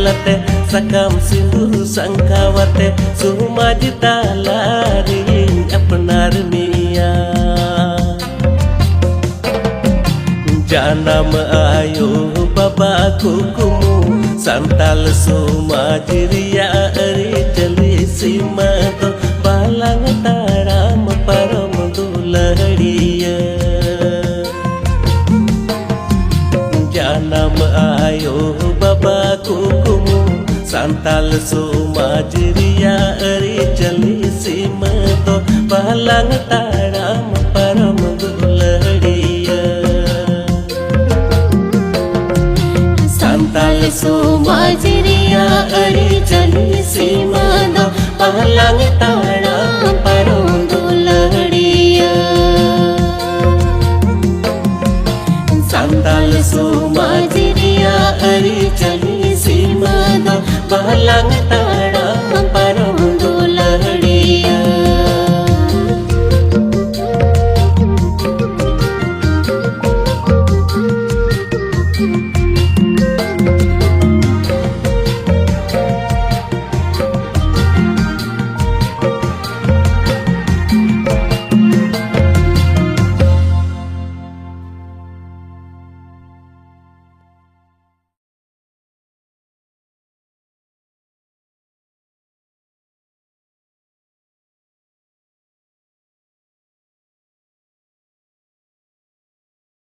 लते सकम सिंदूर संकावते सुमाज तालारी अपनार मिया जानम आयो बाबा कुकुमु संताल समाज रिया अरे चली सीमा तो बालांग ताराम परम दुलहड़िया जानम आयो बाबा कुकुमु संताल समाज रिया अरे चली सीमा तो बालांग ताराम परम दुलहड़िया संताल समाज रिया अरे चली सीमा दो बालांग ताराम परम दुलहड़िया संताल समाज रिया अरे चली सीमा दो बालांग